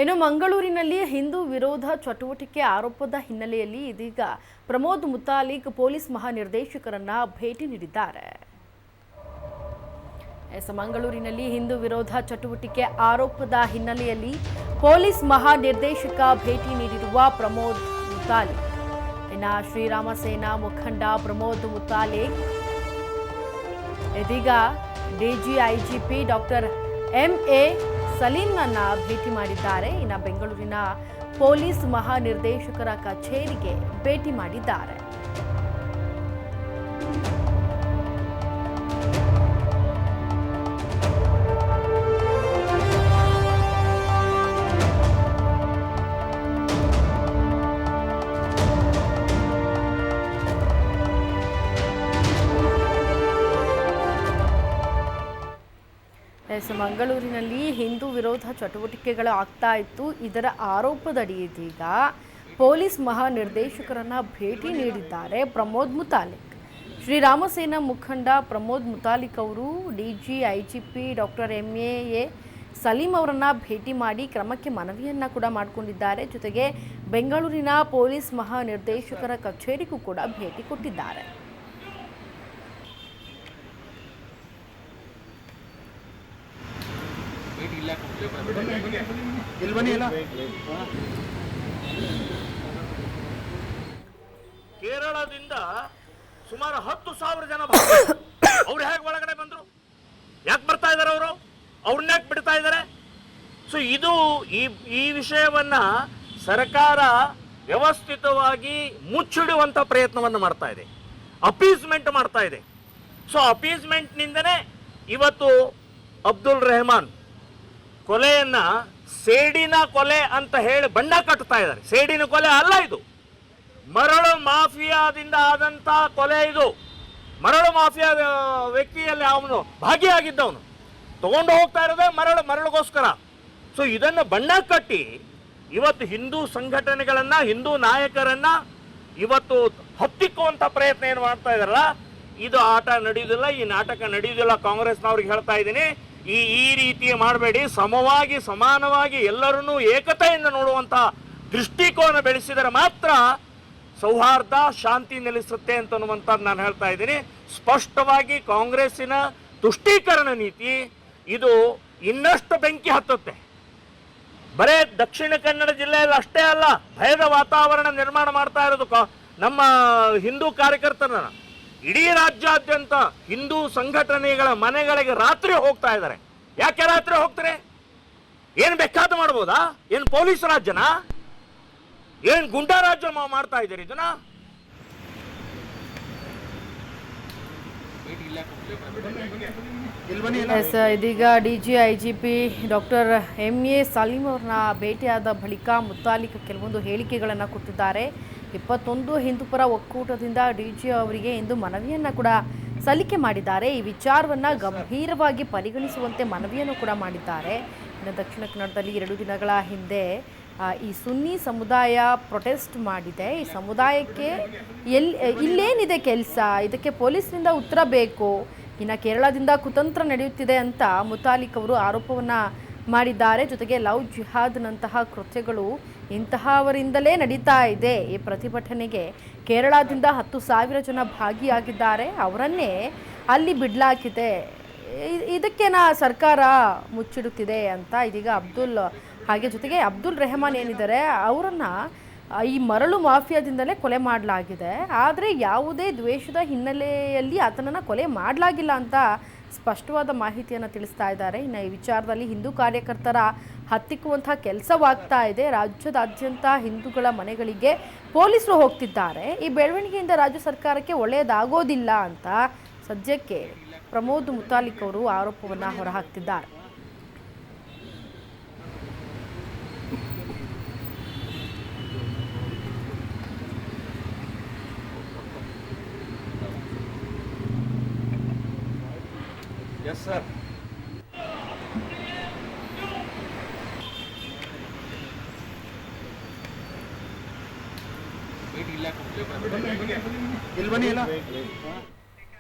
ಇನ್ನು ಮಂಗಳೂರಿನಲ್ಲಿ ಹಿಂದೂ ವಿರೋಧ ಚಟುವಟಿಕೆ ಆರೋಪದ ಹಿನ್ನೆಲೆಯಲ್ಲಿ ಇದೀಗ ಪ್ರಮೋದ್ ಮುತಾಲಿಕ್ ಪೊಲೀಸ್ ಮಹಾನಿರ್ದೇಶಕರನ್ನ ಭೇಟಿ ನೀಡಿದ್ದಾರೆ. ಮಂಗಳೂರಿನಲ್ಲಿ ಹಿಂದೂ ವಿರೋಧ ಚಟುವಟಿಕೆ ಆರೋಪದ ಹಿನ್ನೆಲೆಯಲ್ಲಿ ಪೊಲೀಸ್ ಮಹಾನಿರ್ದೇಶಕ ಭೇಟಿ ನೀಡಿರುವ ಪ್ರಮೋದ್ ಮುತಾಲಿಕ್ ಇನ್ನು ಶ್ರೀರಾಮ ಸೇನಾ ಮುಖಂಡ ಪ್ರಮೋದ್ ಮುತಾಲಿಕ್ ಇದೀಗ ಡಿಜಿಐಜಿಪಿ ಡಾಕ್ಟರ್ ಎಂಎ ಸಲೀಂನನ್ನ ಭೇಟಿ ಮಾಡಿದ್ದಾರೆ. ಇನ್ನು ಬೆಂಗಳೂರಿನ ಪೊಲೀಸ್ ಮಹಾನಿರ್ದೇಶಕರ ಕಚೇರಿಗೆ ಭೇಟಿ ಮಾಡಿದ್ದಾರೆ. ಮಂಗಳೂರಿನಲ್ಲಿ ಹಿಂದೂ ವಿರೋಧ ಚಟುವಟಿಕೆಗಳು ಆಗ್ತಾ ಇತ್ತು. ಇದರ ಆರೋಪದಡಿ ಇದೀಗ ಪೊಲೀಸ್ ಮಹಾನಿರ್ದೇಶಕರನ್ನ ಭೇಟಿ ನೀಡಿದ್ದಾರೆ ಪ್ರಮೋದ್ ಮುತಾಲಿಕ್. ಶ್ರೀರಾಮ ಸೇನಾ ಮುಖಂಡ ಪ್ರಮೋದ್ ಮುತಾಲಿಕ್ ಅವರು ಡಿಜಿಐಜಿಪಿ ಡಾಕ್ಟರ್ ಎಂಎ ಸಲೀಂ ಅವರನ್ನ ಭೇಟಿ ಮಾಡಿ ಕ್ರಮಕ್ಕೆ ಮನವಿಯನ್ನ ಕೂಡ ಮಾಡಿಕೊಂಡಿದ್ದಾರೆ. ಜೊತೆಗೆ ಬೆಂಗಳೂರಿನ ಪೊಲೀಸ್ ಮಹಾನಿರ್ದೇಶಕರ ಕಚೇರಿಗೂ ಕೂಡ ಭೇಟಿ ಕೊಟ್ಟಿದ್ದಾರೆ. ಕೇರಳದಿಂದ ಸುಮಾರು 10,000 ಜನ ಅವ್ರು ಹೇಗೆ ಒಳಗಡೆ ಬಂದ್ರು? ಯಾಕೆ ಬರ್ತಾ ಇದಾರೆ? ಅವ್ರನ್ನ ಯಾಕೆ ಬಿಡ್ತಾ ಇದ್ದಾರೆ? ಸೊ ಇದು ಈ ವಿಷಯವನ್ನ ಸರ್ಕಾರ ವ್ಯವಸ್ಥಿತವಾಗಿ ಮುಚ್ಚಿಡುವಂತ ಪ್ರಯತ್ನವನ್ನು ಮಾಡ್ತಾ ಇದೆ, ಅಪೀಸ್ಮೆಂಟ್ ಮಾಡ್ತಾ ಇದೆ. ಸೊ ಅಪೀಸ್ಮೆಂಟ್ನಿಂದನೇ ಇವತ್ತು ಅಬ್ದುಲ್ ರೆಹಮಾನ್ ಕೊಲೆಯನ್ನ ಸೇಡಿನ ಕೊಲೆ ಅಂತ ಹೇಳಿ ಬಣ್ಣ ಕಟ್ಟುತ್ತಾ ಇದ್ದಾರೆ. ಸೇಡಿನ ಕೊಲೆ ಅಲ್ಲ, ಇದು ಮರಳು ಮಾಫಿಯಾದಿಂದ ಆದಂತ ಕೊಲೆ. ಇದು ಮರಳು ಮಾಫಿಯಾ ವ್ಯಕ್ತಿಯಲ್ಲಿ ಅವನು ಭಾಗಿಯಾಗಿದ್ದವನು ತಗೊಂಡು ಹೋಗ್ತಾ ಇರೋದೇ ಮರಳುಗೋಸ್ಕರ. ಸೊ ಇದನ್ನು ಬಣ್ಣ ಕಟ್ಟಿ ಇವತ್ತು ಹಿಂದೂ ಸಂಘಟನೆಗಳನ್ನ, ಹಿಂದೂ ನಾಯಕರನ್ನ ಇವತ್ತು ಹತ್ತಿಕ್ಕುವಂತ ಪ್ರಯತ್ನ ಏನು ಮಾಡ್ತಾ ಇದಾರಲ್ಲ, ಇದು ಆಟ ನಡೆಯುವುದಿಲ್ಲ, ಈ ನಾಟಕ ನಡೆಯುವುದಿಲ್ಲ. ಕಾಂಗ್ರೆಸ್ನವ್ರಿಗೆ ಹೇಳ್ತಾ ಇದ್ದೀನಿ, ಈ ರೀತಿ ಮಾಡಬೇಡಿ. ಸಮವಾಗಿ ಸಮಾನವಾಗಿ ಎಲ್ಲರನ್ನೂ ಏಕತೆಯಿಂದ ನೋಡುವಂತ ದೃಷ್ಟಿಕೋನ ಬೆಳೆಸಿದರೆ ಮಾತ್ರ ಸೌಹಾರ್ದ ಶಾಂತಿ ನೆಲೆಸುತ್ತೆ ಅಂತನ್ನುವಂಥದ್ದು ನಾನು ಹೇಳ್ತಾ ಇದ್ದೀನಿ. ಸ್ಪಷ್ಟವಾಗಿ ಕಾಂಗ್ರೆಸ್ಸಿನ ತುಷ್ಟೀಕರಣ ನೀತಿ ಇದು ಇನ್ನಷ್ಟು ಬೆಂಕಿ ಹತ್ತುತ್ತೆ. ಬರೇ ದಕ್ಷಿಣ ಕನ್ನಡ ಜಿಲ್ಲೆಯಲ್ಲಿ ಅಷ್ಟೇ ಅಲ್ಲ, ಭಯದ ವಾತಾವರಣ ನಿರ್ಮಾಣ ಮಾಡ್ತಾ ಇರೋದು ನಮ್ಮ ಹಿಂದೂ ಕಾರ್ಯಕರ್ತರನ್ನ. ಇಡೀ ರಾಜ್ಯಾದ್ಯಂತ ಹಿಂದೂ ಸಂಘಟನೆಗಳ ಮನೆಗಳಿಗೆ ರಾತ್ರಿ ಹೋಗ್ತಾ ಇದ್ದಾರೆ. ಯಾಕೆ ರಾತ್ರಿ ಹೋಗ್ತಾರೆ? ಏನು ಬೇಕಾದ ಮಾಡ್ಬೋದಾ? ಏನು ಪೊಲೀಸ್ ರಾಜ್ಯನ? ಏನು ಗುಂಡಾ ರಾಜ್ಯ ಮಾಡ್ತಾ ಇದ್ದೀರಿ ಇದನ್ನ? ಇದೀಗ ಡಿಜಿಐಜಿಪಿ ಡಾಕ್ಟರ್ ಎಂಎ ಸಲೀಂ ಅವ್ರನ್ನ ಭೇಟಿಯಾದ ಬಳಿಕ ಮುತಾಲಿಕ್ ಕೆಲವೊಂದು ಹೇಳಿಕೆಗಳನ್ನು ಕೊಟ್ಟಿದ್ದಾರೆ. 21 ಹಿಂದೂಪರ ಒಕ್ಕೂಟದಿಂದ ಡಿಜಿ ಅವರಿಗೆ ಇಂದು ಮನವಿಯನ್ನು ಕೂಡ ಸಲ್ಲಿಕೆ ಮಾಡಿದ್ದಾರೆ. ಈ ವಿಚಾರವನ್ನು ಗಂಭೀರವಾಗಿ ಪರಿಗಣಿಸುವಂತೆ ಮನವಿಯನ್ನು ಕೂಡ ಮಾಡಿದ್ದಾರೆ. ಇನ್ನು ದಕ್ಷಿಣ ಕನ್ನಡದಲ್ಲಿ 2 ದಿನಗಳ ಹಿಂದೆ ಈ ಸುನ್ನಿ ಸಮುದಾಯ ಪ್ರೊಟೆಸ್ಟ್ ಮಾಡಿದೆ. ಈ ಸಮುದಾಯಕ್ಕೆ ಇಲ್ಲೇನಿದೆ ಕೆಲಸ? ಇದಕ್ಕೆ ಪೊಲೀಸ್ನಿಂದ ಉತ್ತರ ಬೇಕು. ಇನ್ನು ಕೇರಳದಿಂದ ಕುತಂತ್ರ ನಡೆಯುತ್ತಿದೆ ಅಂತ ಮುತಾಲಿಕ್ ಅವರು ಆರೋಪವನ್ನು ಮಾಡಿದ್ದಾರೆ. ಜೊತೆಗೆ ಲವ್ ಜಿಹಾದ್ನಂತಹ ಕೃತ್ಯಗಳು ಇಂತಹವರಿಂದಲೇ ನಡೀತಾ ಇದೆ. ಈ ಪ್ರತಿಭಟನೆಗೆ ಕೇರಳದಿಂದ 10,000 ಜನ ಭಾಗಿಯಾಗಿದ್ದಾರೆ. ಅವರನ್ನೇ ಅಲ್ಲಿ ಬಿಡಲಾಗಿದೆ. ಇದಕ್ಕೇನ ಸರ್ಕಾರ ಮುಚ್ಚಿಡುತ್ತಿದೆ ಅಂತ ಇದೀಗ ಜೊತೆಗೆ ಅಬ್ದುಲ್ ರೆಹಮಾನ್ ಏನಿದ್ದಾರೆ ಅವರನ್ನು ಈ ಮರಳು ಮಾಫಿಯಾದಿಂದಲೇ ಕೊಲೆ ಮಾಡಲಾಗಿದೆ. ಆದರೆ ಯಾವುದೇ ದ್ವೇಷದ ಹಿನ್ನೆಲೆಯಲ್ಲಿ ಆತನನ್ನು ಕೊಲೆ ಮಾಡಲಾಗಿಲ್ಲ ಅಂತ ಸ್ಪಷ್ಟವಾದ ಮಾಹಿತಿಯನ್ನು ತಿಳಿಸ್ತಾ ಇದ್ದಾರೆ. ಇನ್ನು ಈ ವಿಚಾರದಲ್ಲಿ ಹಿಂದೂ ಕಾರ್ಯಕರ್ತರ ಹತ್ತಿಕ್ಕುವಂತಹ ಕೆಲಸವಾಗ್ತಾ ಇದೆ. ರಾಜ್ಯದಾದ್ಯಂತ ಹಿಂದೂಗಳ ಮನೆಗಳಿಗೆ ಪೊಲೀಸರು ಹೋಗ್ತಿದ್ದಾರೆ. ಈ ಬೆಳವಣಿಗೆಯಿಂದ ರಾಜ್ಯ ಸರ್ಕಾರಕ್ಕೆ ಒಳ್ಳೆಯದಾಗೋದಿಲ್ಲ ಅಂತ ಸದ್ಯಕ್ಕೆ ಪ್ರಮೋದ್ ಮುತಾಲಿಕ್ ಅವರು ಆರೋಪವನ್ನು ಹೊರಹಾಕ್ತಿದ್ದಾರೆ. Yes, sir. ಇಲ್ಲಿ ಬನ್ನಿ.